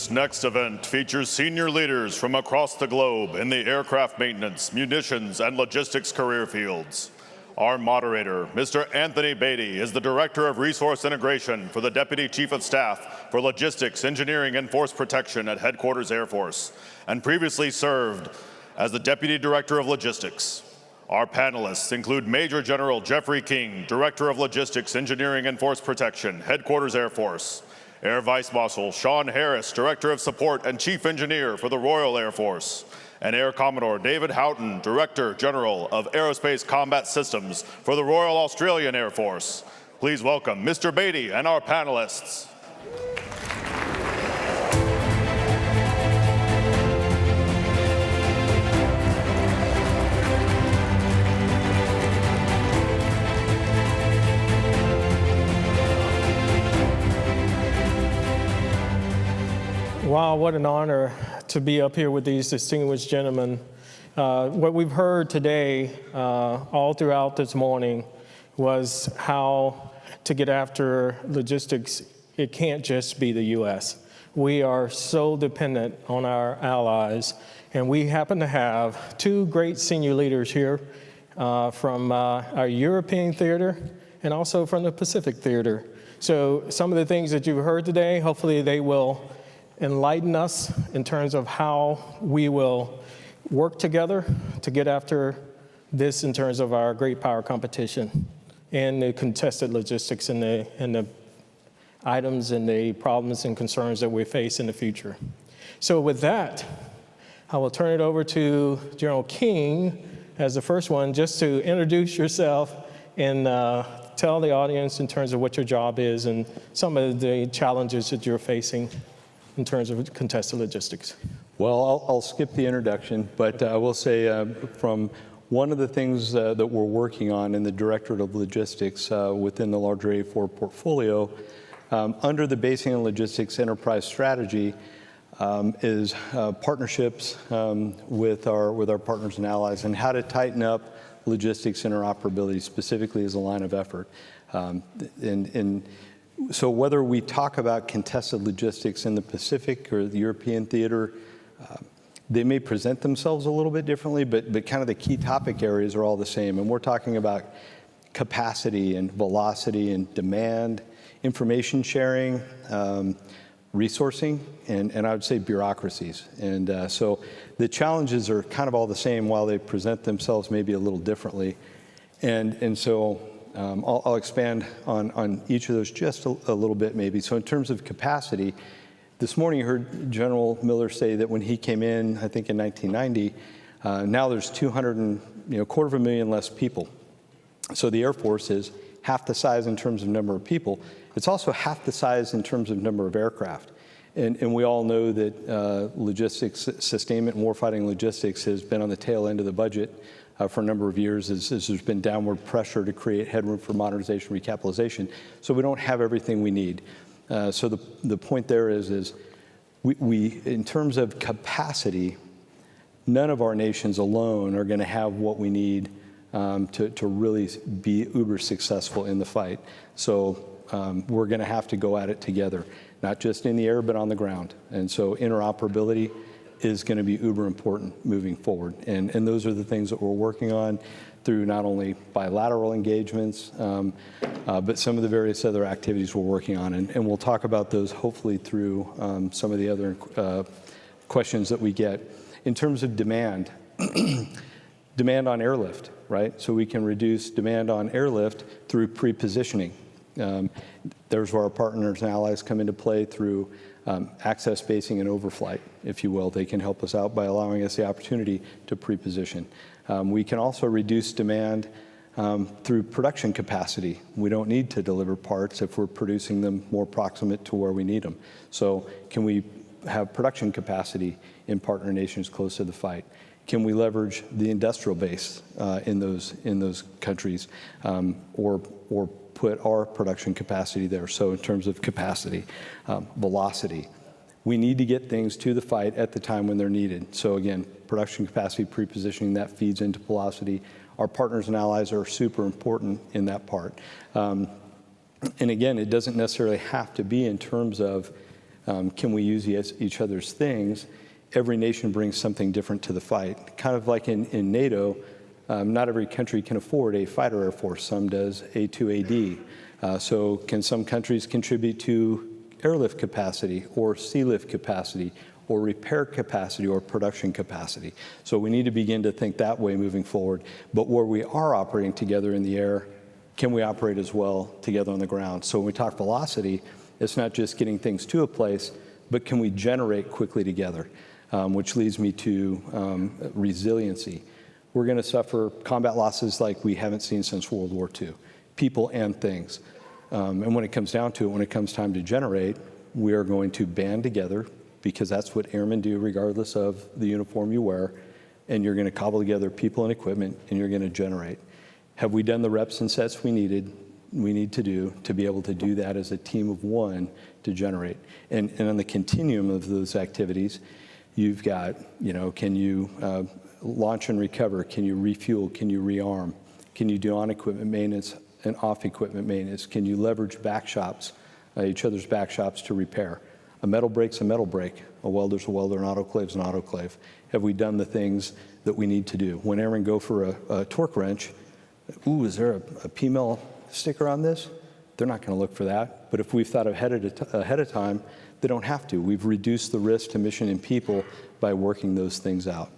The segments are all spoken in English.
This next event features senior leaders from across the globe in the aircraft maintenance, munitions, and logistics career fields. Our moderator, Mr. Anthony Baity, is the Director of Resource Integration for the Deputy Chief of Staff for Logistics, Engineering, and Force Protection at Headquarters Air Force, and previously served as the Deputy Director of Logistics. Our panelists include Major General Jeffrey King, Director of Logistics, Engineering, and Force Protection, Headquarters Air Force; Air Vice-Marshal Shaun Harris, Director of Support and Chief Engineer for the Royal Air Force; and Air Commodore David Houghton, Director General of Aerospace Combat Systems for the Royal Australian Air Force. Please welcome Mr. Baity and our panelists. Wow, what an honor to be up here with these distinguished gentlemen. What we've heard today, all throughout this morning, was how to get after logistics. It can't just be the U.S. We are so dependent on our allies, and we happen to have two great senior leaders here from our European theater and also from the Pacific theater. So some of the things that you've heard today, hopefully they will enlighten us in terms of how we will work together to get after this in terms of our great power competition and the contested logistics and the items and the problems and concerns that we face in the future. So with that, I will turn it over to General King as the first one, just to introduce yourself and tell the audience in terms of what your job is and some of the challenges that you're facing in terms of contested logistics. Well, I'll skip the introduction, but I will say from one of the things that we're working on in the Directorate of Logistics within the larger A4 portfolio, under the Basing and Logistics Enterprise Strategy is partnerships with our partners and allies and how to tighten up logistics interoperability specifically as a line of effort. So whether we talk about contested logistics in the Pacific or the European theater, they may present themselves a little bit differently, but kind of the key topic areas are all the same. And we're talking about capacity and velocity and demand, information sharing, resourcing, and I would say bureaucracies. And so the challenges are kind of all the same while they present themselves maybe a little differently. And so I'll expand on each of those just a little bit maybe. So in terms of capacity, this morning you heard General Miller say that when he came in, I think in 1990, now there's 250,000 less people. So the Air Force is half the size in terms of number of people. It's also half the size in terms of number of aircraft. And we all know that logistics, sustainment and warfighting logistics has been on the tail end of the budget for a number of years as there's been downward pressure to create headroom for modernization, recapitalization. So we don't have everything we need. So the point there is we in terms of capacity, none of our nations alone are going to have what we need to really be uber successful in the fight. So we're going to have to go at it together, not just in the air, but on the ground. And so interoperability is going to be uber important moving forward. And those are the things that we're working on through not only bilateral engagements, but some of the various other activities we're working on. And we'll talk about those hopefully through some of the other questions that we get. In terms of demand, demand on airlift, right? So we can reduce demand on airlift through pre-positioning. There's where our partners and allies come into play through access, basing, and overflight, if you will. They can help us out by allowing us the opportunity to pre-position. We can also reduce demand through production capacity. We don't need to deliver parts if we're producing them more proximate to where we need them. So can we have production capacity in partner nations close to the fight? Can we leverage the industrial base in those countries or put our production capacity there? So in terms of capacity, velocity, we need to get things to the fight at the time when they're needed. So again, production capacity, pre-positioning, that feeds into velocity. Our partners and allies are super important in that part. And again, it doesn't necessarily have to be in terms of Can we use each other's things? Every nation brings something different to the fight. Kind of like in NATO, not every country can afford a fighter air force. Some does A2AD. So can some countries contribute to airlift capacity or sea lift capacity or repair capacity or production capacity? So we need to begin to think that way moving forward. But where we are operating together in the air, can we operate as well together on the ground? So when we talk velocity, it's not just getting things to a place, but can we generate quickly together? Which leads me to resiliency. We're going to suffer combat losses like we haven't seen since World War II, people and things. And when it comes down to it, when it comes time to generate, we are going to band together, because that's what airmen do regardless of the uniform you wear, and you're going to cobble together people and equipment, and you're going to generate. Have we done the reps and sets we need to do to be able to do that as a team of one to generate? And on the continuum of those activities, you've got, can you launch and recover? Can you refuel? Can you rearm? Can you do on-equipment maintenance and off-equipment maintenance? Can you leverage back shops, each other's back shops to repair? A metal break's a metal break. A welder's a welder, an autoclave's an autoclave. Have we done the things that we need to do? When airmen go for a torque wrench, ooh, is there a P-mill sticker on this? They're not going to look for that. But if we've thought ahead of time, they don't have to. We've reduced the risk to mission and people by working those things out.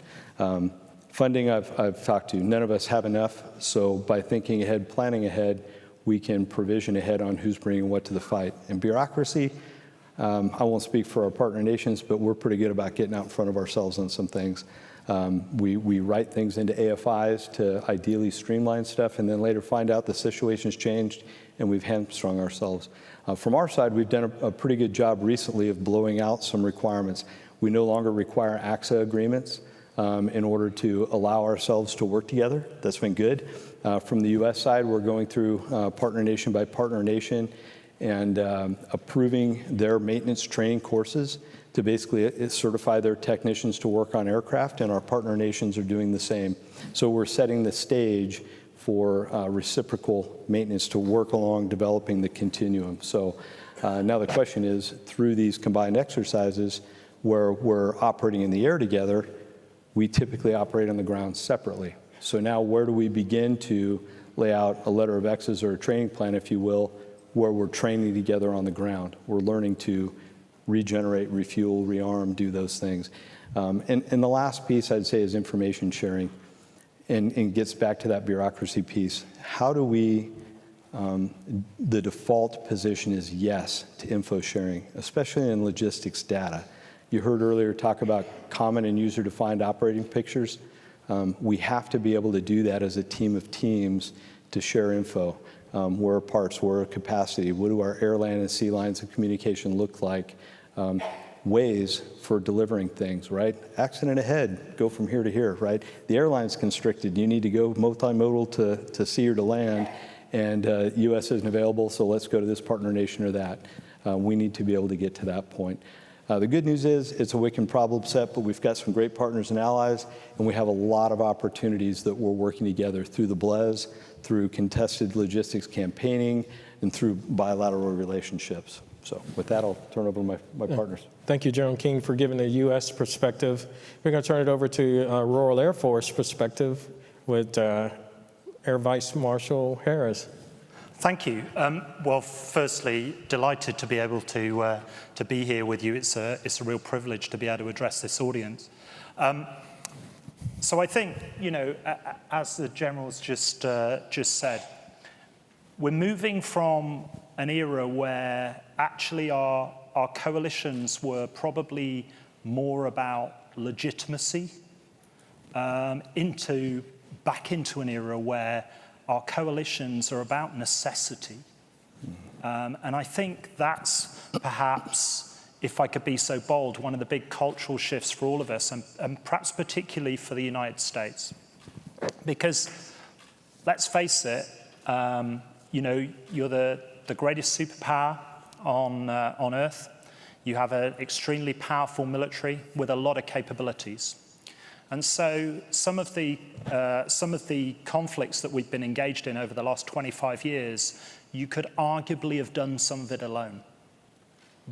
Funding, I've talked to. None of us have enough. So by thinking ahead, planning ahead, we can provision ahead on who's bringing what to the fight. And bureaucracy, I won't speak for our partner nations, but we're pretty good about getting out in front of ourselves on some things. We write things into AFIs to ideally streamline stuff, and then later find out the situation's changed and we've hamstrung ourselves. From our side, we've done a pretty good job recently of blowing out some requirements. We no longer require AXA agreements in order to allow ourselves to work together. That's been good. From the US side, we're going through partner nation by partner nation and approving their maintenance training courses to basically certify their technicians to work on aircraft, and our partner nations are doing the same. So we're setting the stage for reciprocal maintenance to work along developing the continuum. So now the question is, through these combined exercises where we're operating in the air together, we typically operate on the ground separately. So now where do we begin to lay out a letter of exes or a training plan, if you will, where we're training together on the ground? We're learning to regenerate, refuel, rearm, do those things. And the last piece I'd say is information sharing, and gets back to that bureaucracy piece. How do we, the default position is yes to info sharing, especially in logistics data. You heard earlier talk about common and user-defined operating pictures. We have to be able to do that as a team of teams to share info. Where are parts, where are capacity, what do our air, land, and sea lines of communication look like? Ways for delivering things, right? Accident ahead, go from here to here, right? The airline's constricted. You need to go multimodal to sea or to land, and US isn't available, so let's go to this partner nation or that. We need to be able to get to that point. The good news is it's a wicked problem set, but we've got some great partners and allies, and we have a lot of opportunities that we're working together through the BLES, through contested logistics campaigning, and through bilateral relationships. So with that, I'll turn it over to my partners. Thank you, General King, for giving the U.S. perspective. We're going to turn it over to Royal Air Force perspective with Air Vice Marshal Harris. Thank you. Well, firstly, delighted to be able to be here with you. It's a real privilege to be able to address this audience. So I think, as the General's just said, we're moving from an era where actually our coalitions were probably more about legitimacy back into an era where our coalitions are about necessity. And I think that's perhaps, if I could be so bold, one of the big cultural shifts for all of us, and perhaps particularly for the United States. Because let's face it, you're the greatest superpower on Earth. You have an extremely powerful military with a lot of capabilities. And so some of the conflicts that we've been engaged in over the last 25 years, you could arguably have done some of it alone.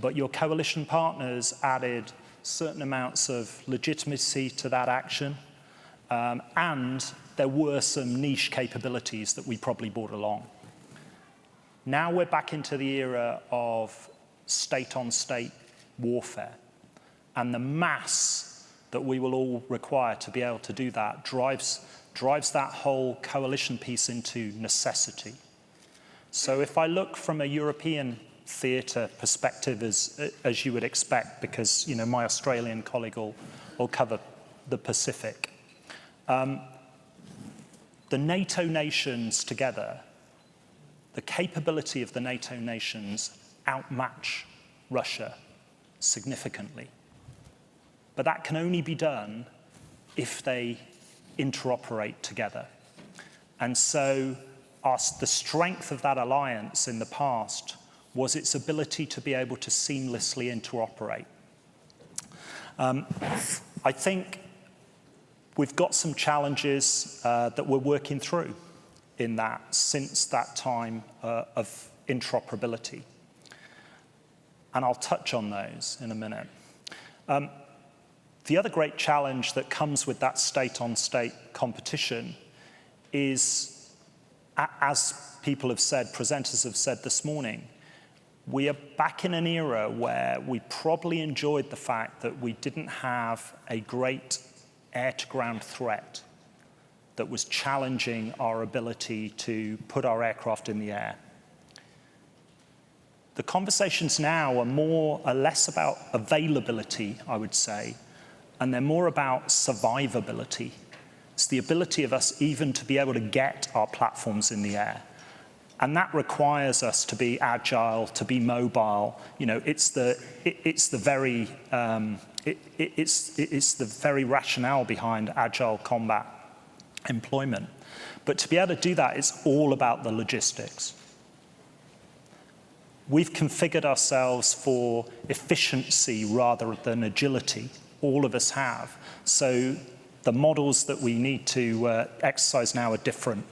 but your coalition partners added certain amounts of legitimacy to that action, and there were some niche capabilities that we probably brought along. Now we're back into the era of state-on-state warfare, and the mass that we will all require to be able to do that drives that whole coalition piece into necessity. So if I look from a European theatre perspective, as you would expect, because my Australian colleague will cover the Pacific, the NATO nations together, the capability of the NATO nations outmatch Russia significantly. But that can only be done if they interoperate together. And so the strength of that alliance in the past was its ability to be able to seamlessly interoperate. I think we've got some challenges that we're working through in that since that time of interoperability. And I'll touch on those in a minute. The other great challenge that comes with that state-on-state competition is, as people have said, presenters have said this morning, we are back in an era where we probably enjoyed the fact that we didn't have a great air-to-ground threat that was challenging our ability to put our aircraft in the air. The conversations now are less about availability, I would say, and they're more about survivability. It's the ability of us even to be able to get our platforms in the air. And that requires us to be agile, to be mobile. It's the very rationale behind agile combat employment. But to be able to do that, it's all about the logistics. We've configured ourselves for efficiency rather than agility. All of us have. So the models that we need to exercise now are different.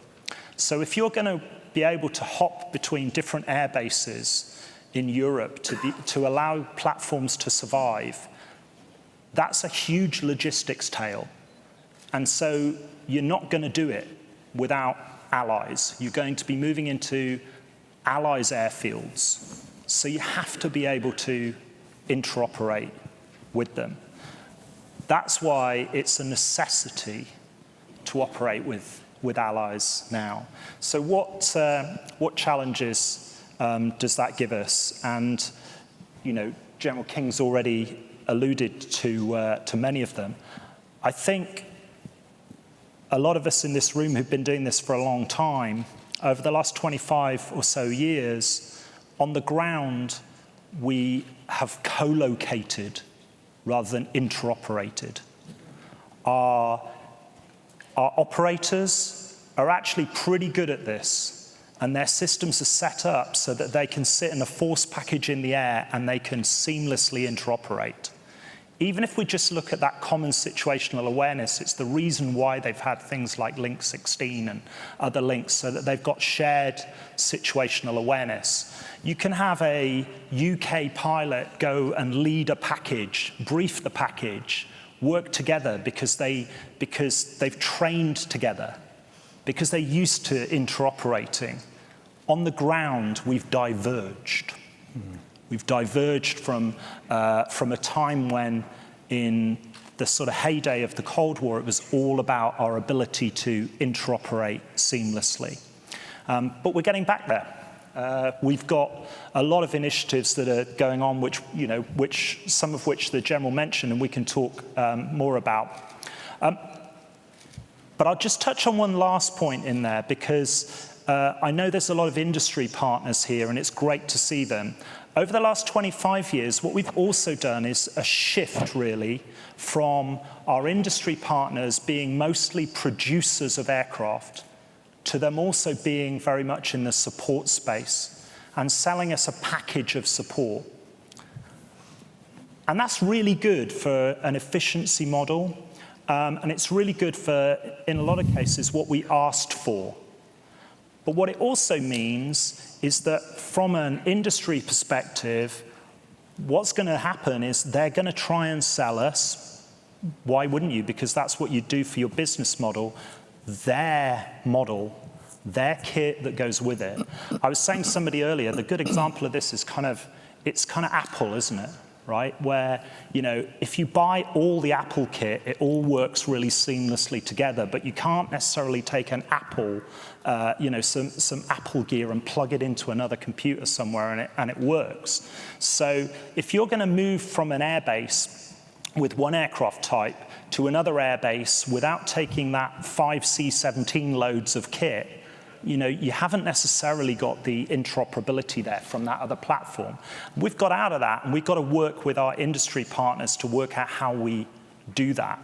So if you're going to be able to hop between different air bases in Europe to allow platforms to survive, that's a huge logistics tail. And so you're not going to do it without allies. You're going to be moving into allies' airfields. So you have to be able to interoperate with them. That's why it's a necessity to operate with allies now. So what challenges does that give us? And General King's already alluded to many of them. I think a lot of us in this room who've been doing this for a long time, over the last 25 or so years, on the ground, we have co-located rather than interoperated. Our operators are actually pretty good at this, and their systems are set up so that they can sit in a force package in the air and they can seamlessly interoperate. Even if we just look at that common situational awareness, it's the reason why they've had things like Link 16 and other links, so that they've got shared situational awareness. You can have a UK pilot go and lead a package, brief the package, work together because they've trained together, because they're used to interoperating. On the ground, we've diverged. We've diverged from a time when, in the sort of heyday of the Cold War, it was all about our ability to interoperate seamlessly. But we're getting back there. We've got a lot of initiatives that are going on, which some of which the General mentioned, and we can talk more about. But I'll just touch on one last point in there, because I know there's a lot of industry partners here, and it's great to see them. Over the last 25 years, what we've also done is a shift, really, from our industry partners being mostly producers of aircraft to them also being very much in the support space and selling us a package of support. And that's really good for an efficiency model, and it's really good for, in a lot of cases, what we asked for. But what it also means is that from an industry perspective, what's going to happen is they're going to try and sell us. Why wouldn't you? Because that's what you do for your business model. Their model, their kit that goes with it. I was saying to somebody earlier, the good example of this is it's kind of Apple, isn't it? Right? Where, if you buy all the Apple kit, it all works really seamlessly together, but you can't necessarily take an Apple, some Apple gear and plug it into another computer somewhere and it works. So if you're going to move from an airbase with one aircraft type to another airbase without taking that 5 C-17 loads of kit, you haven't necessarily got the interoperability there from that other platform. We've got out of that, and we've got to work with our industry partners to work out how we do that.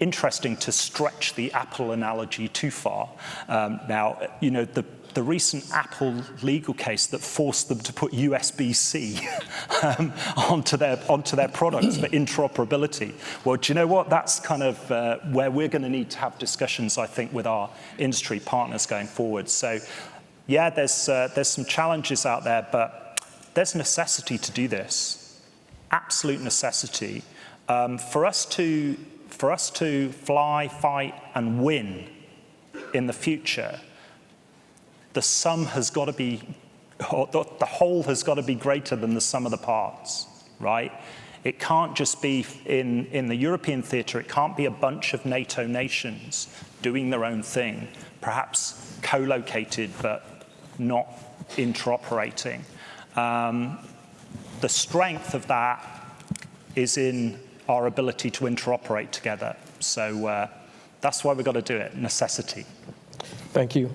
Interesting to stretch the Apple analogy too far. Now, the recent Apple legal case that forced them to put USB-C onto their products for interoperability. Well, do you know what? That's kind of where we're going to need to have discussions, I think, with our industry partners going forward. So, yeah, there's some challenges out there, but there's necessity to do this. Absolute necessity for us to fly, fight, and win in the future. The sum has got to be, or the whole has got to be greater than the sum of the parts, right? It can't just be in the European theatre, it can't be a bunch of NATO nations doing their own thing, perhaps co-located but not interoperating. The strength of that is in our ability to interoperate together. So that's why we've got to do it, necessity. Thank you.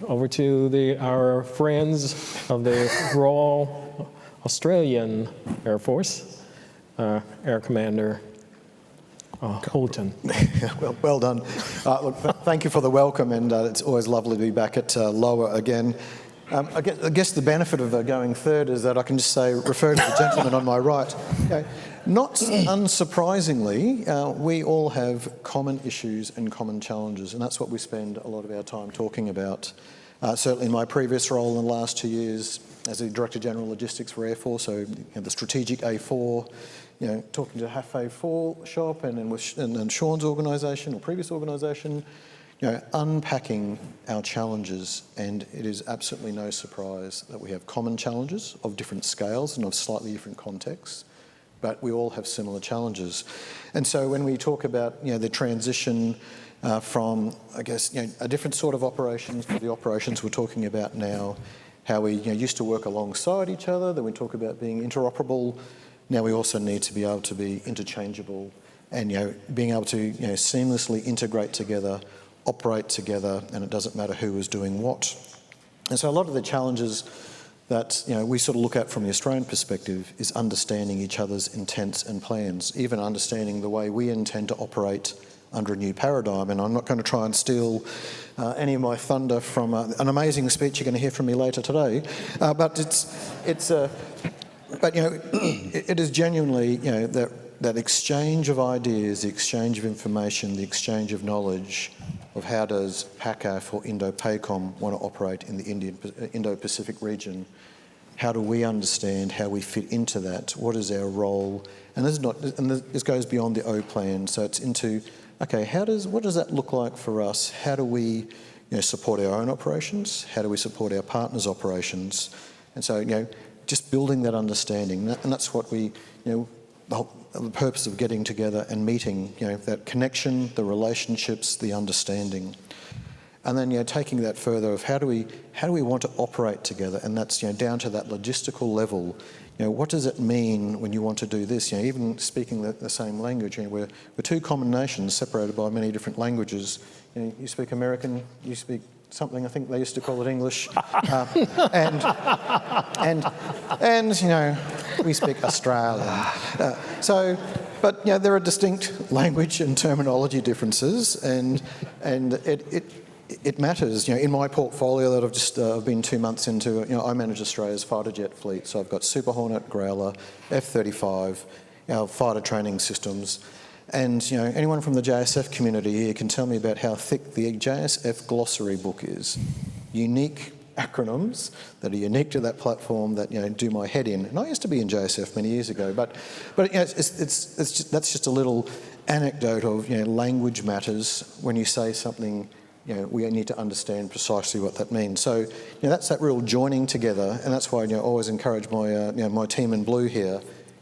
Over to our friends of the Royal Australian Air Force, Air Commander Houghton. Well done. Look, thank you for the welcome, and it's always lovely to be back at LOA again. I guess the benefit of going third is that I can just refer to the gentleman on my right. Not unsurprisingly, we all have common issues and common challenges, and that's what we spend a lot of our time talking about. Certainly in my previous role in the last 2 years as the Director General Logistics for Air Force, so the strategic A4, talking to HAF A4 shop and Shaun's organisation or previous organisation, unpacking our challenges, and it is absolutely no surprise that we have common challenges of different scales and of slightly different contexts, but we all have similar challenges. And so when we talk about the transition from, I guess, a different sort of operations to the operations we're talking about now, how we used to work alongside each other, then we talk about being interoperable. Now we also need to be able to be interchangeable and being able to seamlessly integrate together, operate together, and it doesn't matter who is doing what. And so a lot of the challenges that we sort of look at from the Australian perspective is understanding each other's intents and plans, even understanding the way we intend to operate under a new paradigm. And I'm not going to try and steal any of my thunder from an amazing speech you're going to hear from me later today, but it is genuinely that exchange of ideas, the exchange of information, the exchange of knowledge of how does PACAF or Indo-PACOM want to operate in the Indo-Pacific region. How do we understand how we fit into that? What is our role? And this goes beyond the O plan. So it's into, okay, what does that look like for us? How do we support our own operations? How do we support our partners' operations? And so just building that understanding, and that's what we the purpose of getting together and meeting, that connection, the relationships, the understanding. And then, taking that further of how do we want to operate together, and that's, down to that logistical level. What does it mean when you want to do this? Even speaking the same language, we're two common nations separated by many different languages. You speak American, you speak something, I think they used to call it English, and we speak Australian. But there are distinct language and terminology differences, and it matters. In my portfolio that I've just been 2 months into, I manage Australia's fighter jet fleet, so I've got Super Hornet, Growler, F-35, our fighter training systems. And anyone from the JSF community here can tell me about how thick the JSF glossary book is. Unique acronyms that are unique to that platform that do my head in. And I used to be in JSF many years ago, but that's just a little anecdote of language matters. When you say something, we need to understand precisely what that means. So that's that real joining together, and that's why I always encourage my my team in blue here.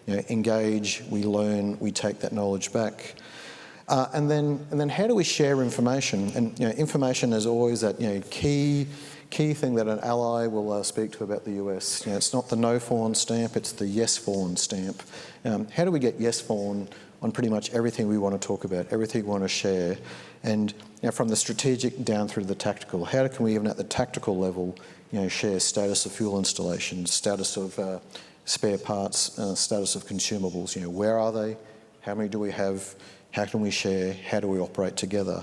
Engage, we learn, we take that knowledge back. And then how do we share information? And information is always that key thing that an ally will speak to about the US. It's not the no fawn stamp, it's the yes fawn stamp. How do we get yes fawn on pretty much everything we want to talk about, everything we want to share? And from the strategic down through to the tactical, how can we even at the tactical level share status of fuel installations, status of spare parts, status of consumables? Where are they? How many do we have? How can we share? How do we operate together?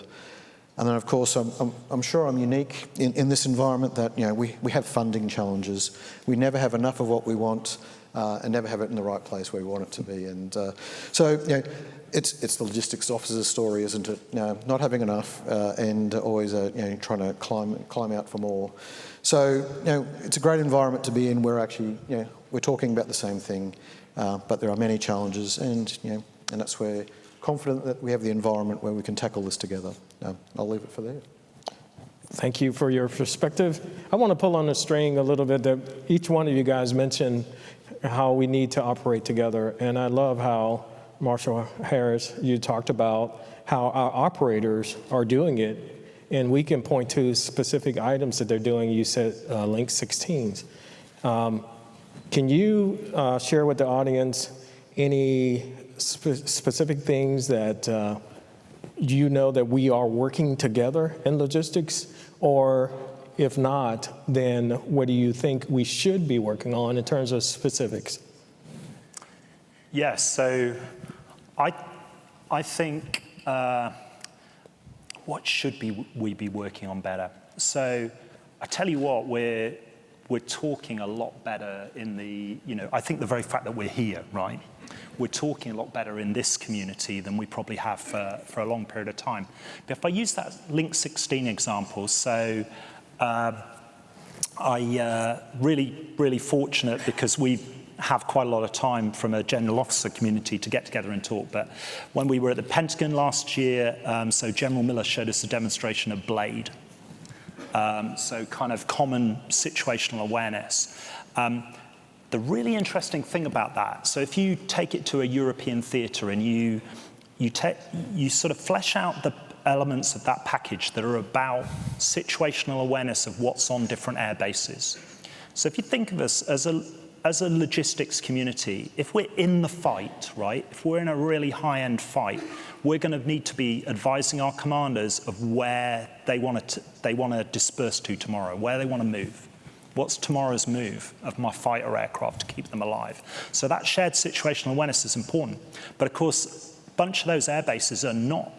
And then, of course, I'm sure I'm unique in this environment that we have funding challenges. We never have enough of what we want and never have it in the right place where we want it to be. And so it's the logistics officer's story, isn't it? Not having enough and always trying to climb out for more. So it's a great environment to be in. We're actually we're talking about the same thing, but there are many challenges, and that's where confident that we have the environment where we can tackle this together. I'll leave it for there. Thank you for your perspective. I want to pull on the string a little bit that each one of you guys mentioned how we need to operate together. And I love how, Marshal Harris, you talked about how our operators are doing it. And we can point to specific items that they're doing. You said Link 16s. Can you share with the audience any specific things that that we are working together in logistics? Or if not, then what do you think we should be working on in terms of specifics? Yes, so I think what should we be working on better? So I tell you what, we're talking a lot better in the, I think the very fact that we're here, right? We're talking a lot better in this community than we probably have for a long period of time. But if I use that Link 16 example, so really fortunate because we have quite a lot of time from a general officer community to get together and talk. But when we were at the Pentagon last year, so General Miller showed us a demonstration of BLADE. So kind of common situational awareness. The really interesting thing about that, so if you take it to a European theatre and you sort of flesh out the elements of that package that are about situational awareness of what's on different air bases. So if you think of us as a logistics community, if we're in the fight, right, if we're in a really high-end fight, we're going to need to be advising our commanders of where they want to disperse to tomorrow, where they want to move. What's tomorrow's move of my fighter aircraft to keep them alive? So that shared situational awareness is important. But of course, a bunch of those air bases they're not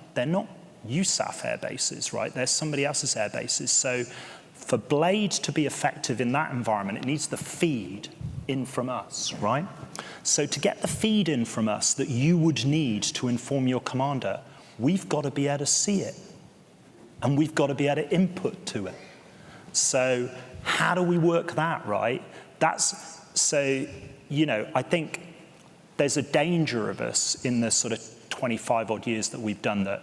USAF air bases, right? They're somebody else's air bases. So for BLADE to be effective in that environment, it needs the feed in from us, right? So to get the feed in from us that you would need to inform your commander, we've got to be able to see it. And we've got to be able to input to it. So how do we work that, right? I think there's a danger of us in the sort of 25 odd years that we've done that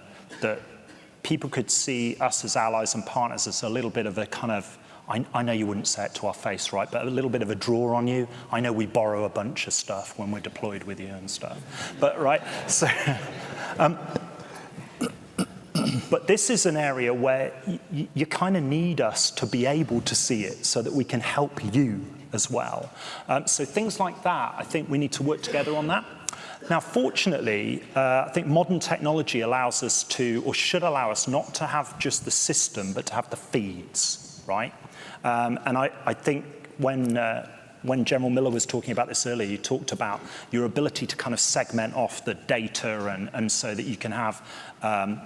people could see us as allies and partners as a little bit of a kind of, I know you wouldn't say it to our face, right, but a little bit of a draw on you. I know we borrow a bunch of stuff when we're deployed with you and stuff, but right, so, but this is an area where you kind of need us to be able to see it so that we can help you as well. So things like that, I think we need to work together on that. Now, fortunately, I think modern technology allows us to, or should allow us not to have just the system, but to have the feeds, right? And I think when General Miller was talking about this earlier, he talked about your ability to kind of segment off the data and so that you can have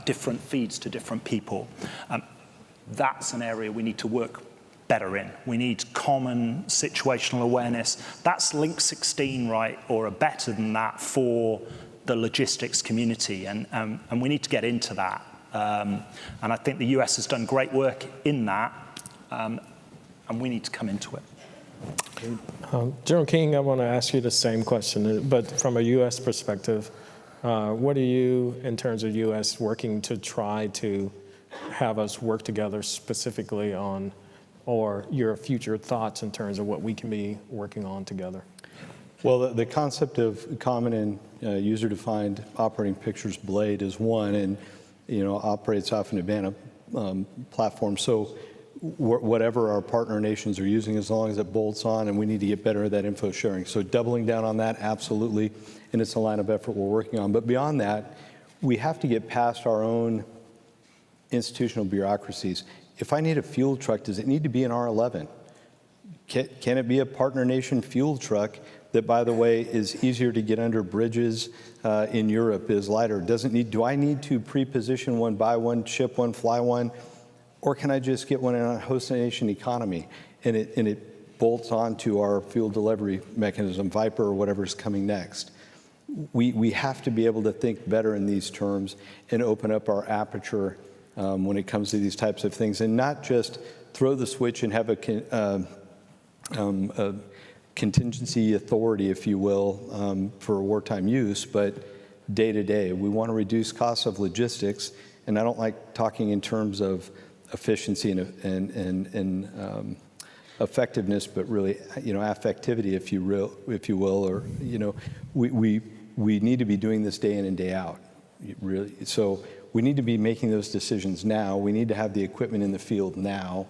different feeds to different people. That's an area we need to work better in. We need common situational awareness. That's Link 16, right, or better than that for the logistics community, and we need to get into that. And I think the US has done great work in that. And and we need to come into it. General King, I want to ask you the same question, but from a U.S. perspective. What are you, in terms of U.S., working to try to have us work together specifically on, or your future thoughts in terms of what we can be working on together? Well, the concept of common and user-defined operating pictures blade is one, and operates off an Advanta platform. So whatever our partner nations are using, as long as it bolts on, and we need to get better at that info sharing. So doubling down on that, absolutely, and it's a line of effort we're working on. But beyond that, we have to get past our own institutional bureaucracies. If I need a fuel truck, does it need to be an R11? Can it be a partner nation fuel truck that, by the way, is easier to get under bridges in Europe, is lighter? Do I need to pre-position one, buy one, ship one, fly one? Or can I just get one in a host nation economy, and it bolts onto our fuel delivery mechanism, Viper or whatever's coming next? We have to be able to think better in these terms and open up our aperture when it comes to these types of things, and not just throw the switch and have a contingency authority, if you will, for wartime use, but day to day. We want to reduce costs of logistics, and I don't like talking in terms of efficiency and effectiveness, but really, affectivity, if you will, or we need to be doing this day in and day out, really. So we need to be making those decisions now. We need to have the equipment in the field now.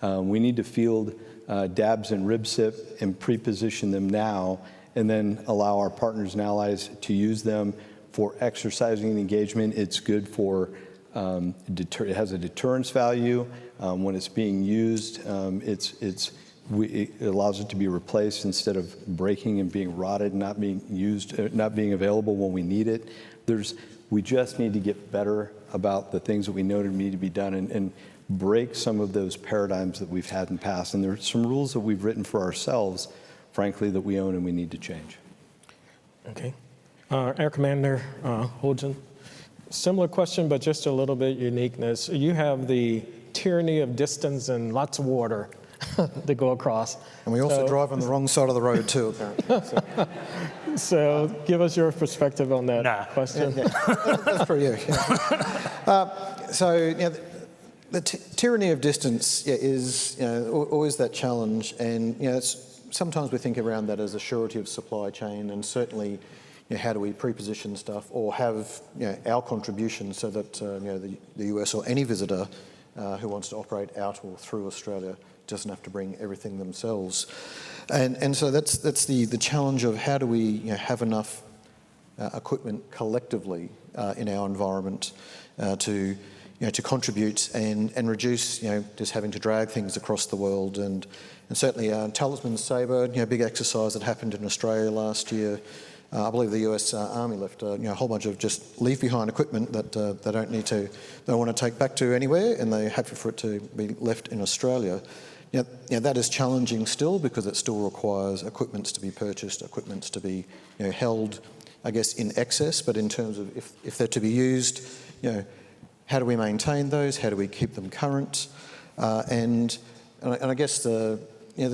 We need to field DABs and RibSip and pre-position them now, and then allow our partners and allies to use them for exercising and engagement. It's good for it has a deterrence value when it's being used. It allows it to be replaced instead of breaking and being rotted and not being used, not being available when we need it. We just need to get better about the things that we know need to be done, and break some of those paradigms that we've had in the past. And there are some rules that we've written for ourselves, frankly, that we own and we need to change. Okay. Air Commander Houghton. Similar question, but just a little bit uniqueness. You have the tyranny of distance and lots of water to go across. And we also drive on the wrong side of the road too, apparently. So give us your perspective on that question. Yeah. That's for you. Yeah. The tyranny of distance is always that challenge, and sometimes we think around that as a surety of supply chain, and certainly how do we pre-position stuff or have our contribution so that the US or any visitor who wants to operate out or through Australia doesn't have to bring everything themselves. And so that's the challenge of how do we have enough equipment collectively in our environment to contribute and reduce just having to drag things across the world. And certainly Talisman Sabre, big exercise that happened in Australia last year. I believe the US Army left a whole bunch of just leave behind equipment that they don't want to take back to anywhere, and they're happy for it to be left in Australia. That is challenging still, because it still requires equipments to be purchased, equipments to be held, I guess, in excess. But in terms of if they're to be used, how do we maintain those? How do we keep them current? And I guess the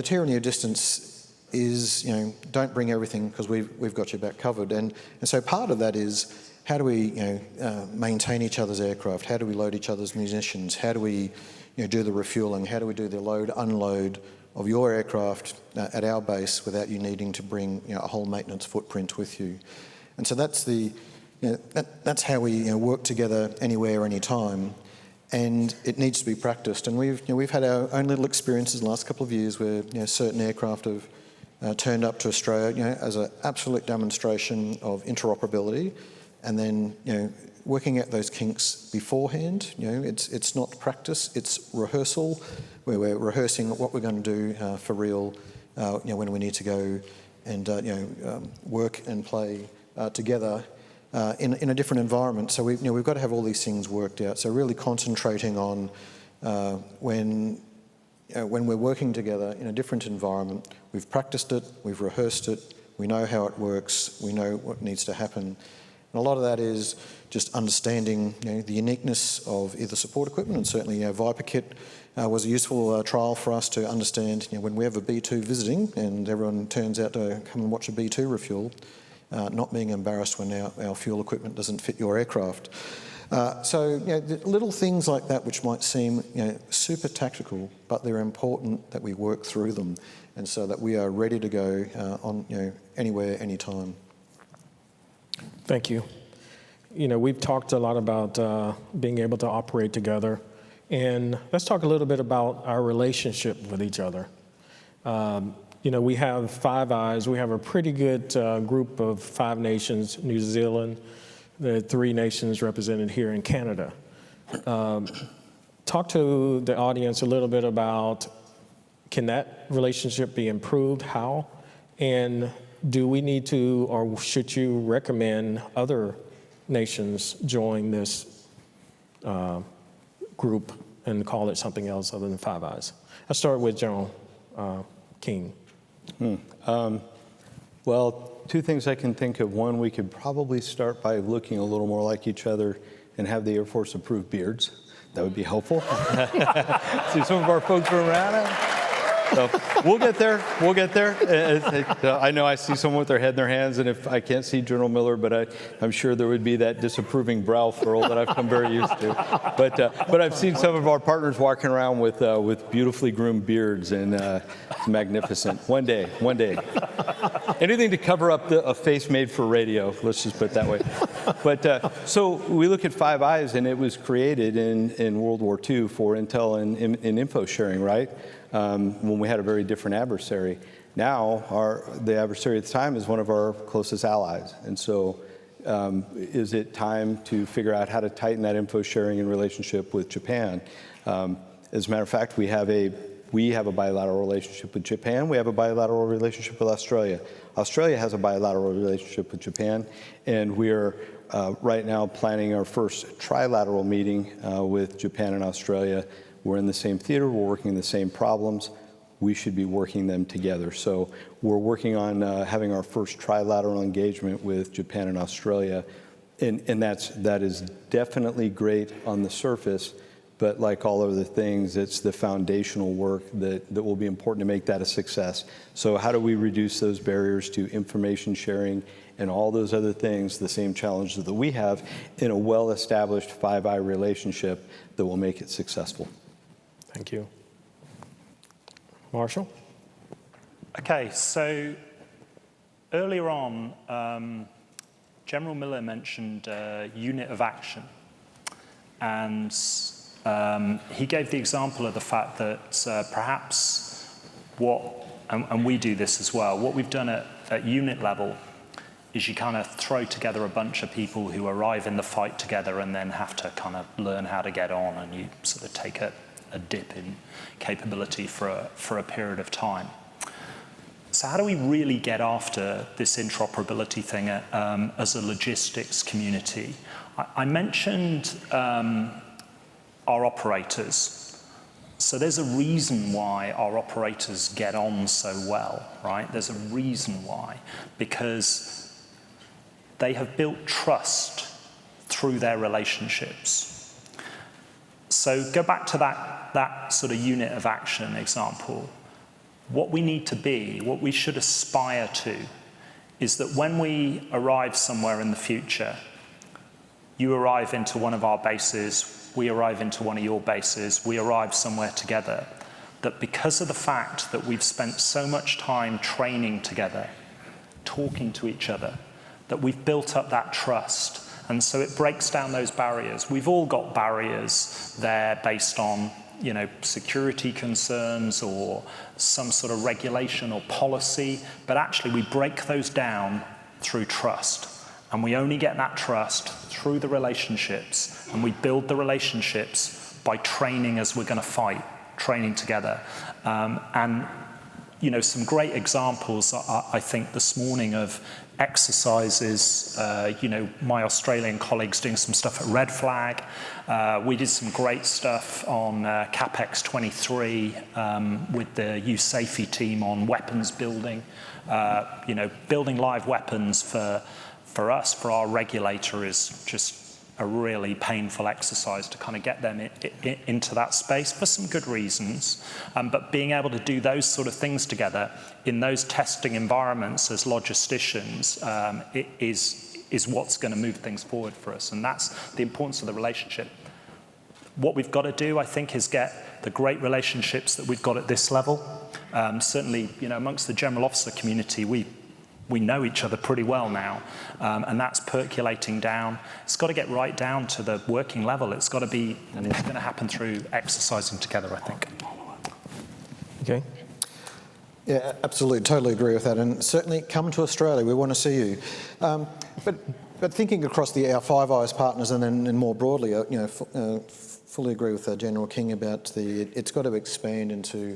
tyranny of distance is don't bring everything because we've got your back covered. And so part of that is how do we maintain each other's aircraft? How do we load each other's munitions? How do we do the refueling? How do we do the load unload of your aircraft at our base without you needing to bring a whole maintenance footprint with you? And so that's that's how we work together anywhere, anytime, and it needs to be practiced. And we've had our own little experiences in the last couple of years where certain aircraft have turned up to Australia as an absolute demonstration of interoperability, and then working out those kinks beforehand. It's not practice, it's rehearsal, where we're rehearsing what we're going to do for real when we need to go and work and play together in a different environment. So we've got to have all these things worked out. So really concentrating on when we're working together in a different environment, we've practiced it, we've rehearsed it, we know how it works, we know what needs to happen, And a lot of that is just understanding the uniqueness of either support equipment, and certainly Viper Kit was a useful trial for us to understand when we have a B2 visiting and everyone turns out to come and watch a B2 refuel, not being embarrassed when our fuel equipment doesn't fit your aircraft. So little things like that which might seem super tactical, but they're important that we work through them, and so that we are ready to go on anywhere, anytime. Thank you. We've talked a lot about being able to operate together, and let's talk a little bit about our relationship with each other. We have Five Eyes. We have a pretty good group of 5 nations, New Zealand, the 3 nations represented here in Canada. Talk to the audience a little bit about, can that relationship be improved? How? And do we need to, or should you recommend other nations join this group and call it something else other than Five Eyes? I'll start with General King. Well, 2 things I can think of. One, we could probably start by looking a little more like each other and have the Air Force approve beards. That would be helpful. See some of our folks from around. So we'll get there. We'll get there. I know I see someone with their head in their hands, and if I can't see General Miller, but I'm sure there would be that disapproving brow furl that I've come very used to. But I've seen some of our partners walking around with beautifully groomed beards, and it's magnificent. One day. Anything to cover up a face made for radio. Let's just put it that way. But so we look at Five Eyes, and it was created in World War II for intel and info sharing, right? When we had a very different adversary. Now, the adversary at the time is one of our closest allies. And so is it time to figure out how to tighten that info sharing and relationship with Japan? As a matter of fact, we have a bilateral relationship with Japan. We have a bilateral relationship with Australia. Australia has a bilateral relationship with Japan. And we are right now planning our first trilateral meeting with Japan and Australia. We're in the same theater, we're working the same problems, we should be working them together. So we're working on having our first trilateral engagement with Japan and Australia, and that is definitely great on the surface, but like all other things, it's the foundational work that will be important to make that a success. So how do we reduce those barriers to information sharing and all those other things, the same challenges that we have, in a well-established Five Eye relationship that will make it successful? Thank you. Marshall? Okay, so earlier on, General Miller mentioned unit of action. And he gave the example of the fact that perhaps and we do this as well, what we've done at unit level is you kind of throw together a bunch of people who arrive in the fight together and then have to kind of learn how to get on, and you sort of take a dip in capability for a period of time. So how do we really get after this interoperability thing as a logistics community? I mentioned our operators. So there's a reason why our operators get on so well, right? There's a reason why, because they have built trust through their relationships. So go back to that sort of unit of action example. What we need to be, what we should aspire to, is that when we arrive somewhere in the future, you arrive into one of our bases, we arrive into one of your bases, we arrive somewhere together, that because of the fact that we've spent so much time training together, talking to each other, that we've built up that trust. And so it breaks down those barriers. We've all got barriers there based on, security concerns or some sort of regulation or policy, but actually we break those down through trust. And we only get that trust through the relationships, and we build the relationships by training as we're going to fight, training together. And some great examples, I think, this morning of exercises, my Australian colleagues doing some stuff at Red Flag. We did some great stuff on CapEx 23 with the USAFE team on weapons building, building live weapons for for us, for our regulator, is just a really painful exercise to kind of get them into that space for some good reasons. But being able to do those sort of things together in those testing environments as logisticians is what's going to move things forward for us. And that's the importance of the relationship. What we've got to do, I think, is get the great relationships that we've got at this level. Certainly, amongst the general officer community, we know each other pretty well now, and that's percolating down. It's got to get right down to the working level. It's got to be, and it's going to happen through exercising together, I think. Okay. Yeah, absolutely, totally agree with that. And certainly come to Australia, we want to see you. But thinking across our Five Eyes partners and then more broadly, fully agree with General King about it's got to expand into,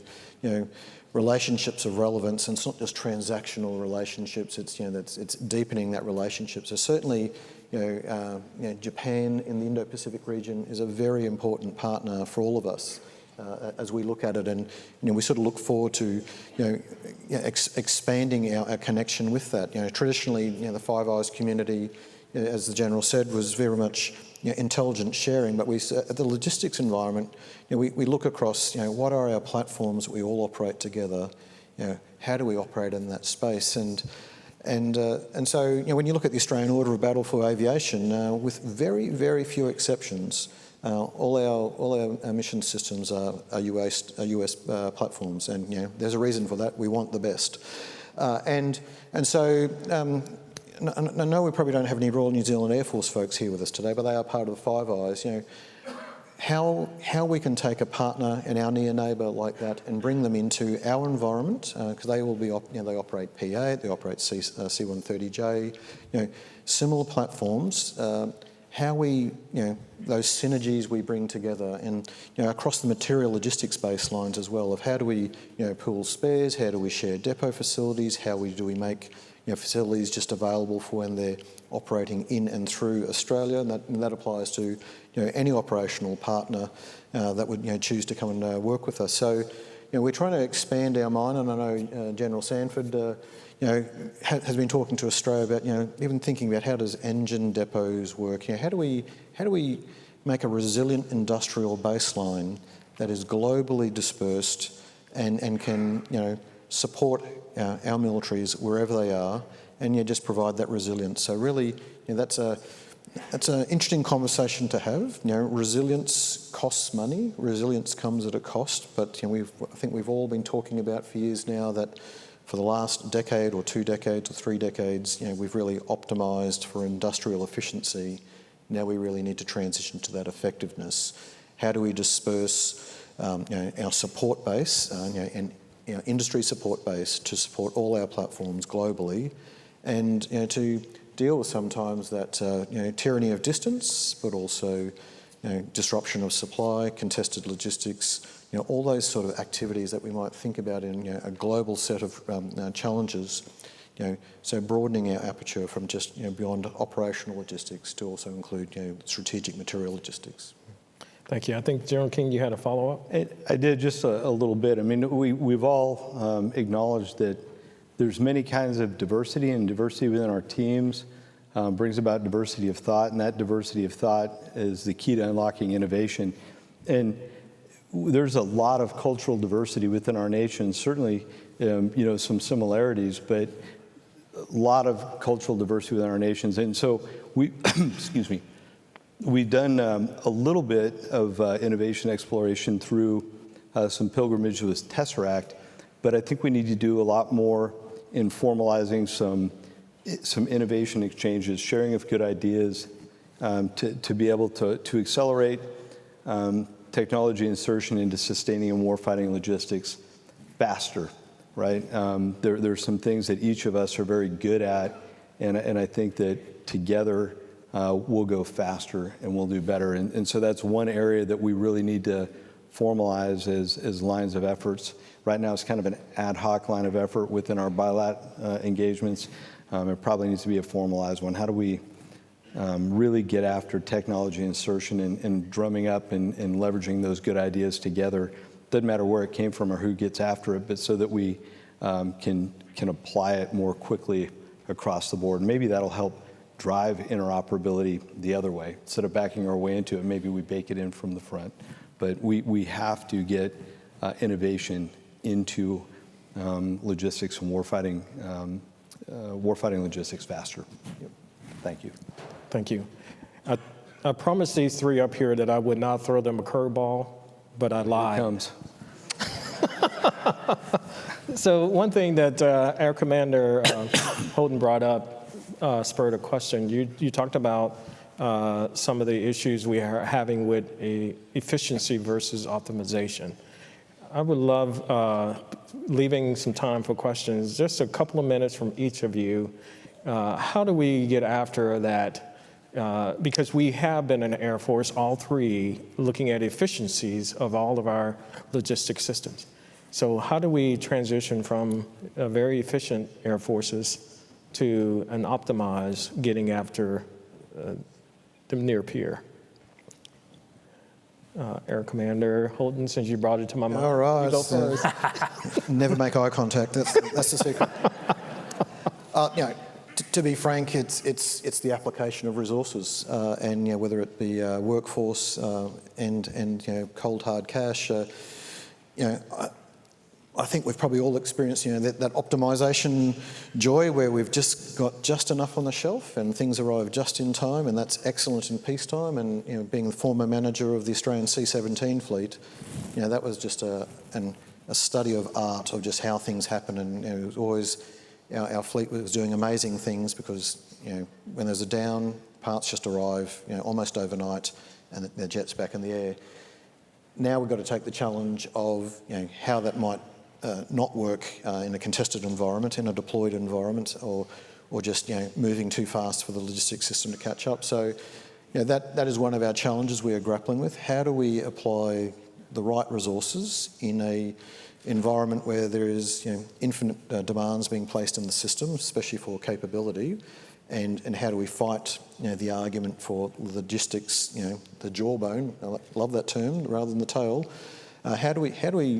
relationships of relevance, and it's not just transactional relationships. It's it's deepening that relationship. So certainly, Japan in the Indo-Pacific region is a very important partner for all of us as we look at it, and we sort of look forward to expanding our connection with that. Traditionally, the Five Eyes community, as the General said, was very much intelligence sharing, but at the logistics environment, we look across, what are our platforms that we all operate together, how do we operate in that space, and so when you look at the Australian Order of Battle for Aviation, with very, very few exceptions, all our mission systems are US platforms, and there's a reason for that. We want the best, and so. I know we probably don't have any Royal New Zealand Air Force folks here with us today, but they are part of the Five Eyes. How we can take a partner and our near neighbour like that and bring them into our environment, because they will be they operate P8, they operate C-130J, similar platforms. How we those synergies we bring together, and across the material logistics baselines as well, of how do we pool spares, how do we share depot facilities, do we make facilities just available for when they're operating in and through Australia, and that applies to any operational partner that would choose to come and work with us. So we're trying to expand our mind, and I know General Sanford has been talking to Australia about even thinking about how does engine depots work. How do we make a resilient industrial baseline that is globally dispersed and can support our militaries wherever they are, and just provide that resilience. So really, that's an interesting conversation to have. Resilience costs money. Resilience comes at a cost. But I think we've all been talking about for years now that for the last decade or 2 decades or 3 decades, we've really optimised for industrial efficiency. Now we really need to transition to that effectiveness. How do we disperse our support base and industry support base to support all our platforms globally, and to deal with sometimes that tyranny of distance, but also disruption of supply, contested logistics, all those sort of activities that we might think about in a global set of challenges. So broadening our aperture from just beyond operational logistics to also include strategic material logistics. Thank you. I think, General King, you had a follow-up? I did, just a little bit. I mean, we've all acknowledged that there's many kinds of diversity, and diversity within our teams brings about diversity of thought, and that diversity of thought is the key to unlocking innovation. And there's a lot of cultural diversity within our nation, certainly some similarities, but a lot of cultural diversity within our nations. And so excuse me, we've done a little bit of innovation exploration through some pilgrimage with Tesseract, but I think we need to do a lot more in formalizing some innovation exchanges, sharing of good ideas, to be able to accelerate technology insertion into sustaining and warfighting logistics faster, right? There's some things that each of us are very good at, and I think that together we'll go faster and we'll do better. And so that's one area that we really need to formalize as lines of efforts. Right now it's kind of an ad hoc line of effort within our bilat engagements. It probably needs to be a formalized one. How do we really get after technology insertion and drumming up and leveraging those good ideas together? Doesn't matter where it came from or who gets after it, but so that we can apply it more quickly across the board. Maybe that'll help drive interoperability the other way. Instead of backing our way into it, maybe we bake it in from the front. But we have to get innovation into logistics and warfighting logistics faster. Yep. Thank you. Thank you. I promised these three up here that I would not throw them a curveball, but I lied. Here it comes. So one thing that Air Commander Houghton brought up spurred a question. You talked about some of the issues we are having with efficiency versus optimization. I would love leaving some time for questions, just a couple of minutes from each of you. How do we get after that? Because we have been in the Air Force, all three, looking at efficiencies of all of our logistics systems. So how do we transition from very efficient Air Forces to an optimized getting after the near peer? Air Commander Houghton, since you brought it to my mind. All right. You go first. Never make eye contact. That's the secret. To be frank, it's the application of resources, and whether it be workforce and cold hard cash. I think we've probably all experienced that optimization joy where we've just got just enough on the shelf and things arrive just in time, and that's excellent in peacetime. And being the former manager of the Australian C-17 fleet, that was just a study of art of just how things happen, and it was always. Our fleet was doing amazing things because, when there's a down, parts just arrive, almost overnight, and the jet's back in the air. Now we've got to take the challenge of, how that might not work in a contested environment, in a deployed environment, or just, moving too fast for the logistics system to catch up. So, that is one of our challenges we are grappling with. How do we apply the right resources in a environment where there is infinite demands being placed in the system, especially for capability, and how do we fight the argument for logistics, the jawbone, I love that term, rather than the tail. How do we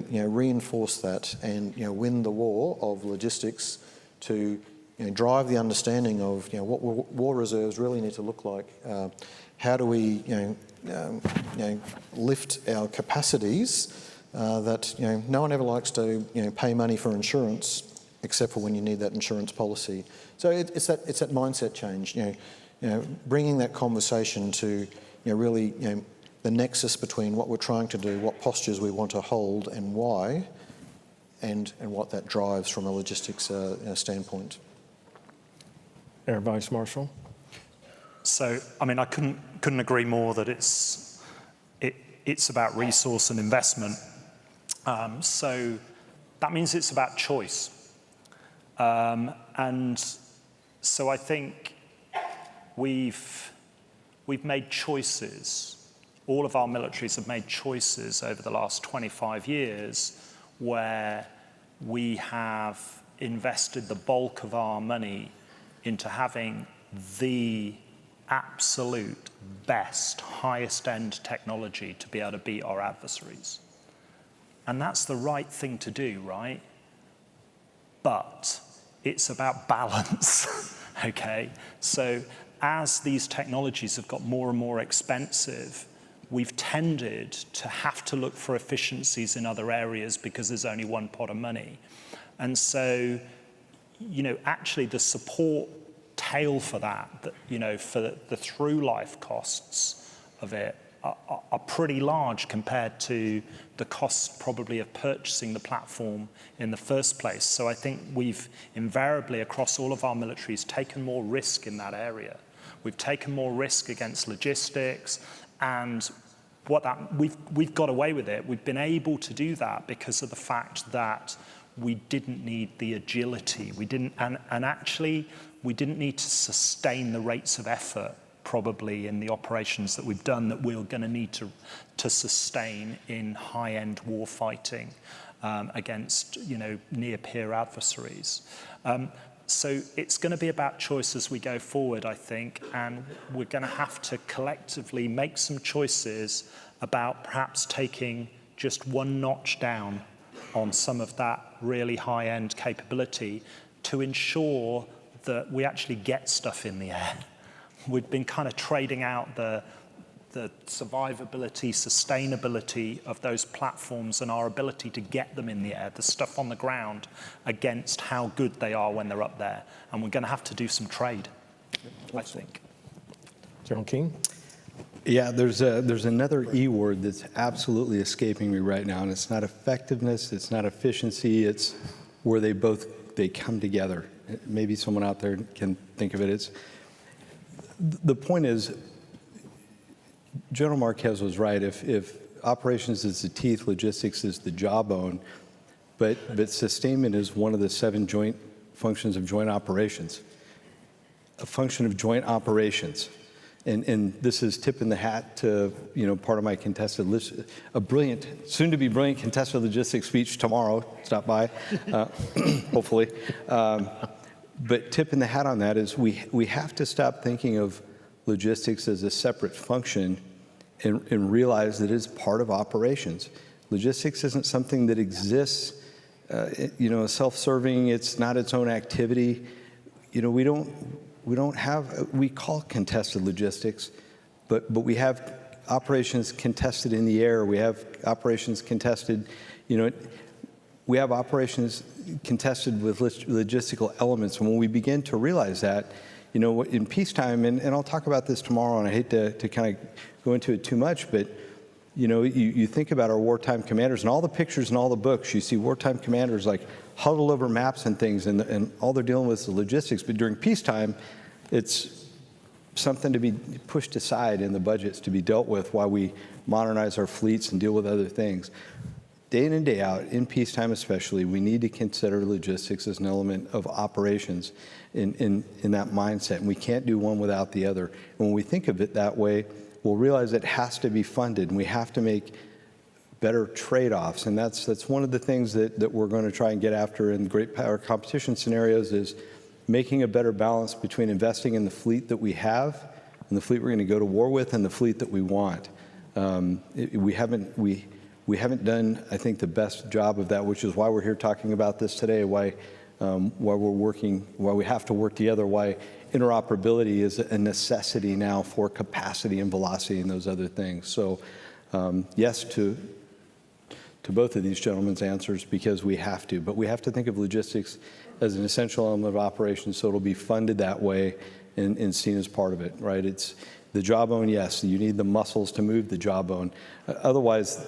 reinforce that and win the war of logistics to drive the understanding of what war reserves really need to look like? How do we lift our capacities? That no one ever likes to pay money for insurance, except for when you need that insurance policy. So it's that mindset change. Bringing that conversation to really the nexus between what we're trying to do, what postures we want to hold, and why, and what that drives from a logistics standpoint. Air Vice-Marshal. So I couldn't agree more that it's about resource and investment. So that means it's about choice. And so I think we've made choices. All of our militaries have made choices over the last 25 years where we have invested the bulk of our money into having the absolute best, highest end technology to be able to beat our adversaries. And that's the right thing to do, right? But it's about balance, okay? So as these technologies have got more and more expensive, we've tended to have to look for efficiencies in other areas because there's only one pot of money. And so, actually the support tail for that, for the through life costs of it are pretty large compared to the costs probably of purchasing the platform in the first place. So I think we've invariably across all of our militaries taken more risk in that area. We've taken more risk against logistics, and we've got away with it. We've been able to do that because of the fact that we didn't need the agility. We didn't need to sustain the rates of effort probably in the operations that we've done that we're going to need to sustain in high-end war fighting against near-peer adversaries. So it's going to be about choice as we go forward, I think, and we're going to have to collectively make some choices about perhaps taking just one notch down on some of that really high-end capability to ensure that we actually get stuff in the air. we've been kind of trading out the survivability, sustainability of those platforms and our ability to get them in the air, the stuff on the ground, against how good they are when they're up there. And we're going to have to do some trade, I think. General King? Yeah, there's another E word that's absolutely escaping me right now, and it's not effectiveness, it's not efficiency, it's where they come together. Maybe someone out there can think of it. The point is, General Marquez was right. If operations is the teeth, logistics is the jawbone, but sustainment is one of the 7 joint functions of joint operations. A function of joint operations. And this is tipping the hat to, part of my contested list, a brilliant, soon-to-be brilliant contested logistics speech tomorrow. Stop by, hopefully. But tipping the hat on that is we have to stop thinking of logistics as a separate function and realize that it's part of operations. Logistics isn't something that exists, self-serving. It's not its own activity. We call contested logistics, but we have operations contested in the air. We have operations contested, we have operations contested with logistical elements. And when we begin to realize that, in peacetime, and I'll talk about this tomorrow, and I hate to kind of go into it too much, but you think about our wartime commanders and all the pictures and all the books, you see wartime commanders like huddled over maps and things, and all they're dealing with is the logistics. But during peacetime, it's something to be pushed aside in the budgets to be dealt with while we modernize our fleets and deal with other things. Day in and day out, in peacetime especially, we need to consider logistics as an element of operations in that mindset. And we can't do one without the other. And when we think of it that way, we'll realize it has to be funded, and we have to make better trade-offs. And that's one of the things that we're going to try and get after in great power competition scenarios, is making a better balance between investing in the fleet that we have and the fleet we're going to go to war with and the fleet that we want. We haven't done, I think, the best job of that, which is why we're here talking about this today, why we have to work together, why interoperability is a necessity now for capacity and velocity and those other things. So yes to both of these gentlemen's answers, because we have to. But we have to think of logistics as an essential element of operations, so it'll be funded that way and seen as part of it, right? It's the jawbone, yes, you need the muscles to move the jawbone. Otherwise,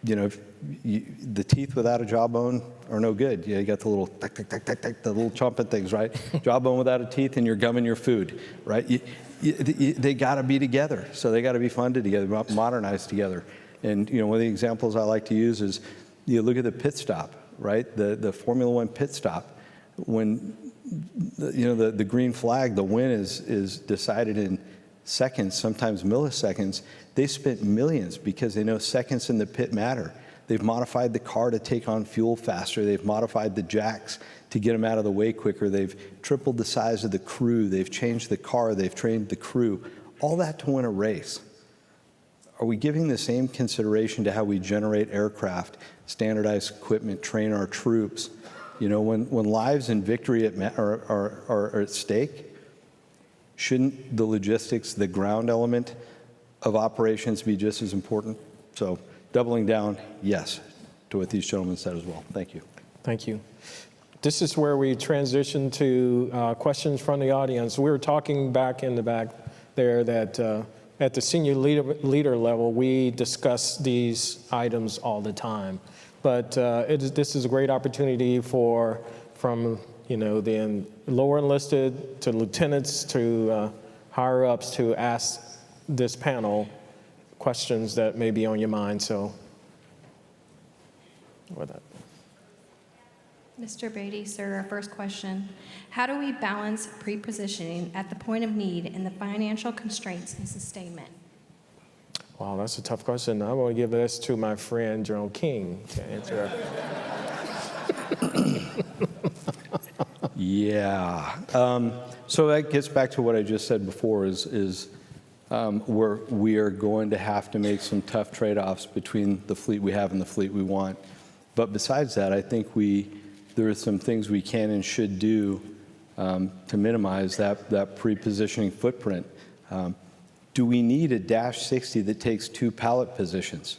the teeth without a jawbone are no good. You got the little the little chomping things, right? Jawbone without a teeth, and you're gumming your food, right? They got to be together, so they got to be funded together, modernized together. And one of the examples I like to use is you look at the pit stop, right? The Formula One pit stop. When the green flag, the win is decided in seconds, sometimes milliseconds. They spent millions because they know seconds in the pit matter. They've modified the car to take on fuel faster. They've modified the jacks to get them out of the way quicker. They've tripled the size of the crew. They've changed the car. They've trained the crew. All that to win a race. Are we giving the same consideration to how we generate aircraft, standardize equipment, train our troops? When lives and victory are at stake, shouldn't the logistics, the ground element of operations be just as important? So doubling down, yes, to what these gentlemen said as well. Thank you. Thank you. This is where we transition to questions from the audience. We were talking back in the back there that at the senior leader level, we discuss these items all the time. But this is a great opportunity from the lower enlisted to lieutenants to higher ups to ask this panel questions that may be on your mind. So, with that. Mr. Baity, sir, our first question. How do we balance pre-positioning at the point of need and the financial constraints and sustainment? Wow, that's a tough question. I'm going to give this to my friend, General King, to answer. Yeah. So that gets back to what I just said before, is we are going to have to make some tough trade-offs between the fleet we have and the fleet we want. But besides that, I think there are some things we can and should do to minimize that pre-positioning footprint. Do we need a Dash 60 that takes 2 pallet positions?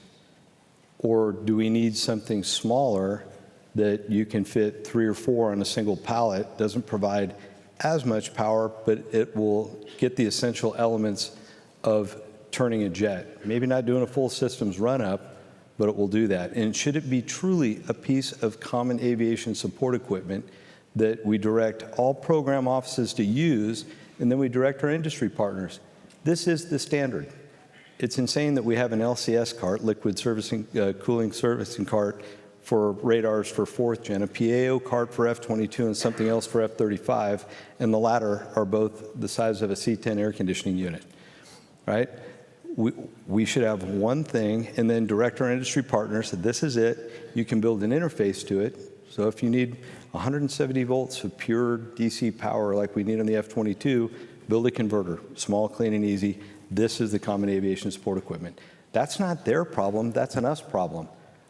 Or do we need something smaller that you can fit 3 or 4 on a single pallet, doesn't provide as much power, but it will get the essential elements of turning a jet? Maybe not doing a full systems run-up, but it will do that. And should it be truly a piece of common aviation support equipment that we direct all program offices to use, and then we direct our industry partners? This is the standard. It's insane that we have an LCS cart, liquid servicing, cooling servicing cart, for radars for 4th gen, a PAO cart for F-22 and something else for F-35, and the latter are both the size of a C-10 air conditioning unit, right? We should have one thing and then direct our industry partners that this is it. You can build an interface to it. So if you need 170 volts of pure DC power like we need on the F-22, build a converter, small, clean, and easy. This is the common aviation support equipment. That's not their problem, that's an us problem.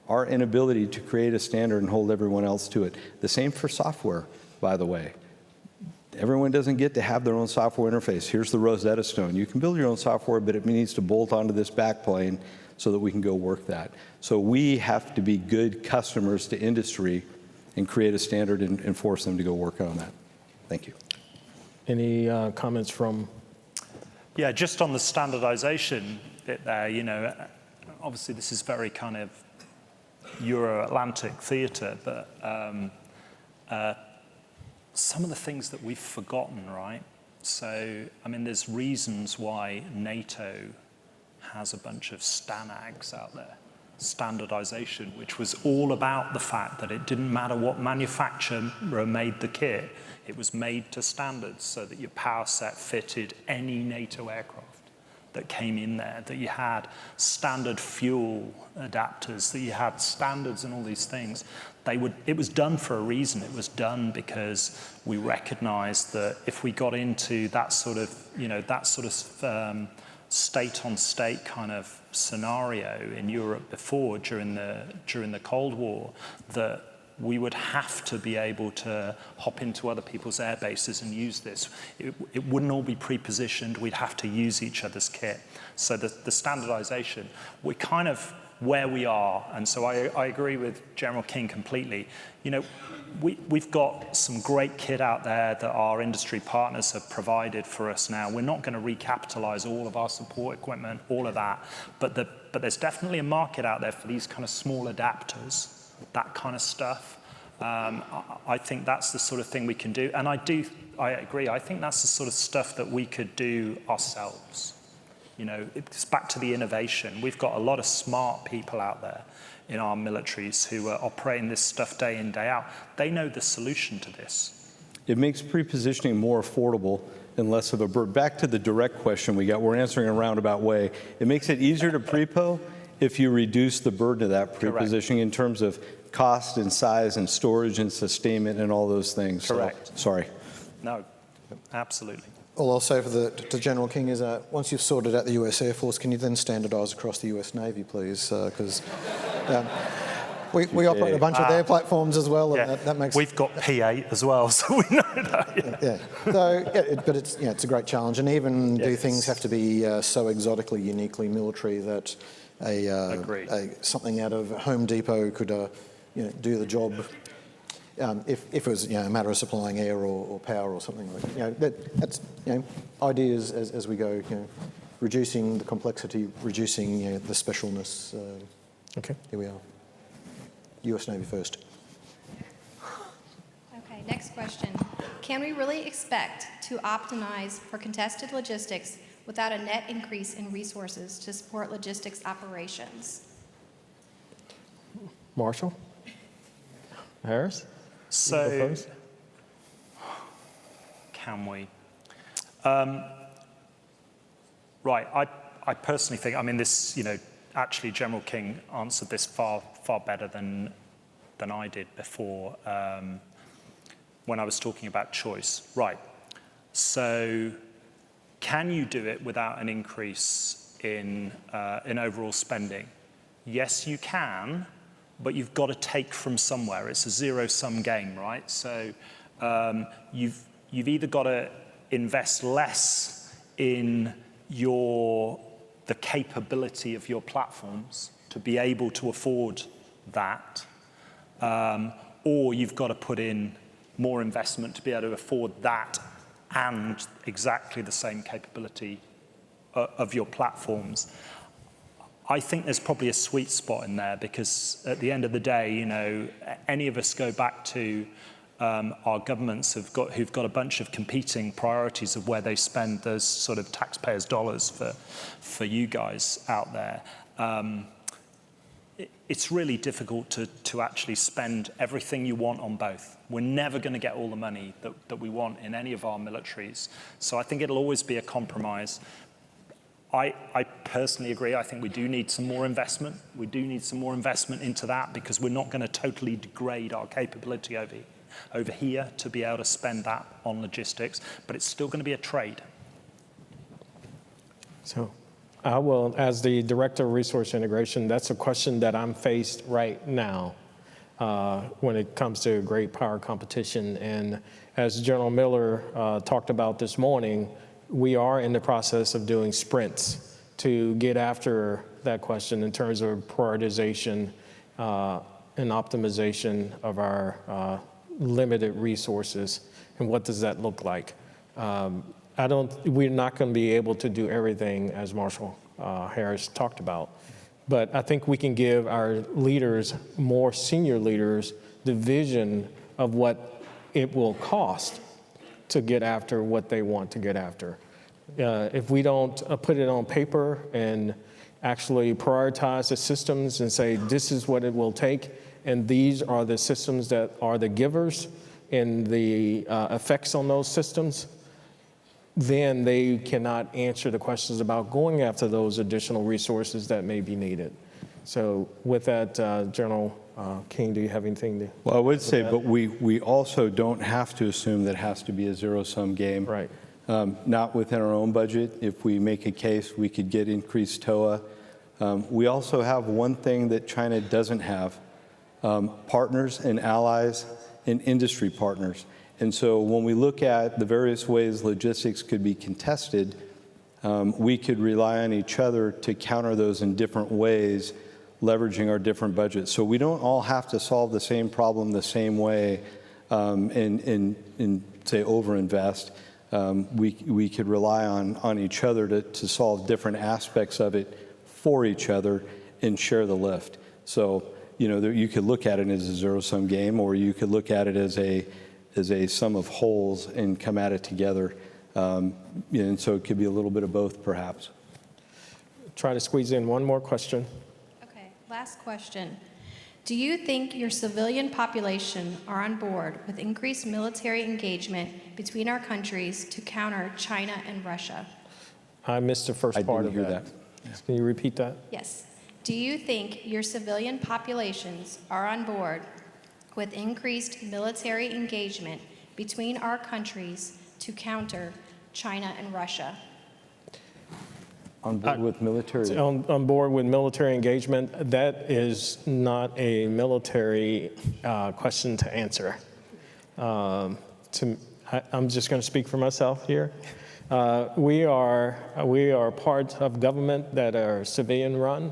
Our inability to create a standard and hold everyone else to it. The same for software, by the way. Everyone doesn't get to have their own software interface. Here's the Rosetta Stone. You can build your own software, but it needs to bolt onto this backplane so that we can go work that. So we have to be good customers to industry and create a standard and force them to go work on that. Thank you. Any comments from? Yeah, just on the standardization bit there, you know, obviously this is very kind of Euro-Atlantic theatre, but some of the things that we've forgotten, right? So, I mean, there's reasons why NATO has a bunch of STANAGs out there. Standardization, which was all about the fact that it didn't matter what manufacturer made the kit, it was made to standards so that your power set fitted any NATO aircraft that came in there, that you had standard fuel adapters, that you had standards and all these things. It was done for a reason. It was done because we recognized that if we got into that sort of, you know, state-on-state kind of scenario in Europe before, during the Cold War, that we would have to be able to hop into other people's air bases and use this. It wouldn't all be pre-positioned. We'd have to use each other's kit. So the standardization, we're kind of where we are. And so I agree with General King completely. You know, we've got some great kit out there that our industry partners have provided for us now. We're not going to recapitalize all of our support equipment, all of that. But there's definitely a market out there for these kind of small adapters, that kind of stuff. I think that's the sort of thing we can do. And I agree, I think that's the sort of stuff that we could do ourselves. You know, it's back to the innovation. We've got a lot of smart people out there in our militaries who are operating this stuff day in, day out. They know the solution to this. It makes pre-positioning more affordable and less of a burden. Back to the direct question we got, we're answering in a roundabout way. It makes it easier to pre-po if you reduce the burden of that pre-positioning in terms of cost and size and storage and sustainment and all those things. Correct. So, sorry. No, absolutely. All I'll say to General King is once you've sorted out the US Air Force, can you then standardise across the US Navy, please? Because we operate a bunch of their platforms as well, and that makes... We've got P8 as well, so we know that. Yeah. So, but it's a great challenge, and even do things have to be so exotically, uniquely military that something out of Home Depot could do the job. If it was a matter of supplying air or power or something like that. That's ideas as we go, reducing the complexity, reducing the specialness. Okay. Here we are. US Navy first. Okay, next question. Can we really expect to optimize for contested logistics without a net increase in resources to support logistics operations? Marshall? Harris? So, can we? Right, I personally think, I mean, this, actually General King answered this far better than I did before when I was talking about choice. Right, so can you do it without an increase in overall spending? Yes, you can. But you've got to take from somewhere. It's a zero-sum game, right? So you've either got to invest less in the capability of your platforms to be able to afford that, or you've got to put in more investment to be able to afford that and exactly the same capability of your platforms. I think there's probably a sweet spot in there, because at the end of the day, you know, any of us go back to our governments who've got a bunch of competing priorities of where they spend those sort of taxpayers' dollars for you guys out there. It's really difficult to actually spend everything you want on both. We're never going to get all the money that we want in any of our militaries. So I think it'll always be a compromise. I personally agree. I think we do need some more investment. We do need some more investment into that, because we're not going to totally degrade our capability over here to be able to spend that on logistics, but it's still going to be a trade. So I will, as the Director of Resource Integration, that's a question that I'm faced right now when it comes to great power competition. And as General Miller talked about this morning, we are in the process of doing sprints to get after that question in terms of prioritization and optimization of our limited resources, and what does that look like? We're not going to be able to do everything, as Marshal Harris talked about, but I think we can give our leaders, more senior leaders, the vision of what it will cost to get after what they want to get after. If we don't put it on paper and actually prioritize the systems and say, this is what it will take, and these are the systems that are the givers and the effects on those systems, then they cannot answer the questions about going after those additional resources that may be needed. So with that, General King, do you have anything to? Well, I would say, but we also don't have to assume that it has to be a zero-sum game. Right. Not within our own budget. If we make a case, we could get increased TOA. We also have one thing that China doesn't have, partners and allies and industry partners. And so when we look at the various ways logistics could be contested, we could rely on each other to counter those in different ways, leveraging our different budgets. So we don't all have to solve the same problem the same way and say, overinvest. We could rely on each other to solve different aspects of it for each other and share the lift. So, you know, you could look at it as a zero-sum game, or you could look at it as a sum of wholes and come at it together. And so it could be a little bit of both, perhaps. Try to squeeze in one more question. Okay, last question. Do you think your civilian population are on board with increased military engagement between our countries to counter China and Russia? I missed the first part of that. I didn't hear that. Can you repeat that? Yes. Do you think your civilian populations are on board with increased military engagement between our countries to counter China and Russia? On board with military? On board with military engagement, that is not a military question to answer. I'm just going to speak for myself here. We are part of government that are civilian run,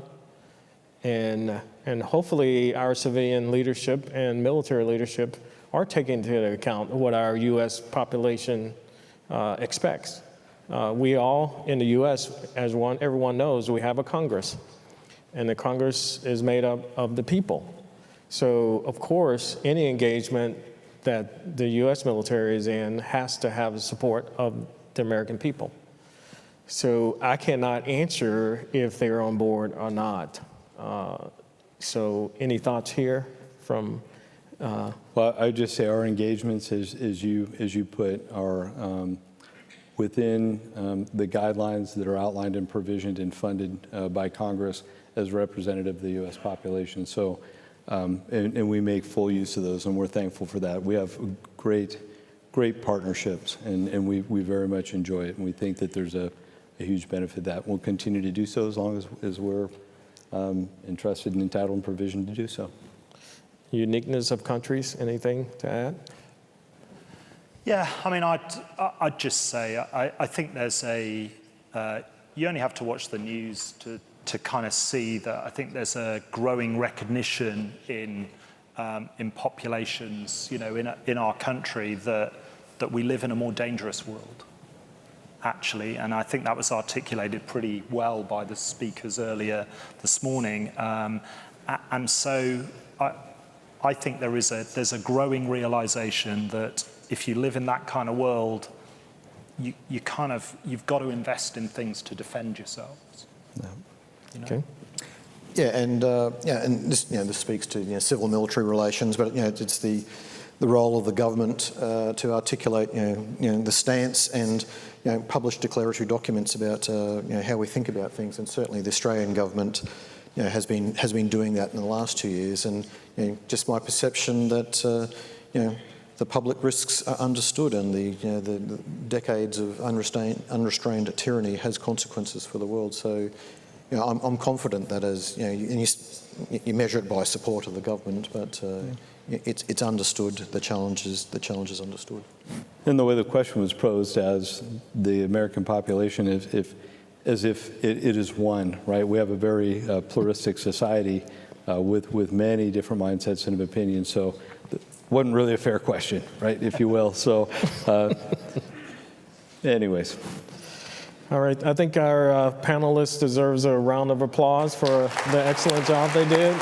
and hopefully our civilian leadership and military leadership are taking into account what our U.S. population expects. We all in the U.S., as everyone knows, we have a Congress, and the Congress is made up of the people. So, of course, any engagement that the U.S. military is in has to have the support of the American people. So I cannot answer if they're on board or not. So any thoughts here from? Well, I'd just say our engagements, as you put, are within the guidelines that are outlined and provisioned and funded by Congress as representative of the U.S. population. So, and we make full use of those, and we're thankful for that. We have great partnerships, and we very much enjoy it, and we think that there's a huge benefit that we'll continue to do so as long as we're entrusted and entitled and provisioned to do so. Uniqueness of countries, anything to add? Yeah, I mean, I'd just say I think there's you only have to watch the news to kind of see that I think there's a growing recognition in populations, in our country that we live in a more dangerous world, actually. And I think that was articulated pretty well by the speakers earlier this morning. And so I think there's a growing realization that if you live in that kind of world, you've got to invest in things to defend yourselves. Yeah. Okay. Yeah, and this this speaks to civil military relations, but it's the role of the government to articulate the stance and publish declaratory documents about how we think about things, and certainly the Australian government has been doing that in the last 2 years, and just my perception that the public risks are understood, and the decades of unrestrained tyranny has consequences for the world. So I'm confident that as you measure it by support of the government, but it's understood, the challenge is understood. And the way the question was posed as the American population, as if it is one, right? We have a very pluralistic society with many different mindsets and opinions, so it wasn't really a fair question, right, if you will. So anyways. All right, I think our panelists deserves a round of applause for the excellent job they did.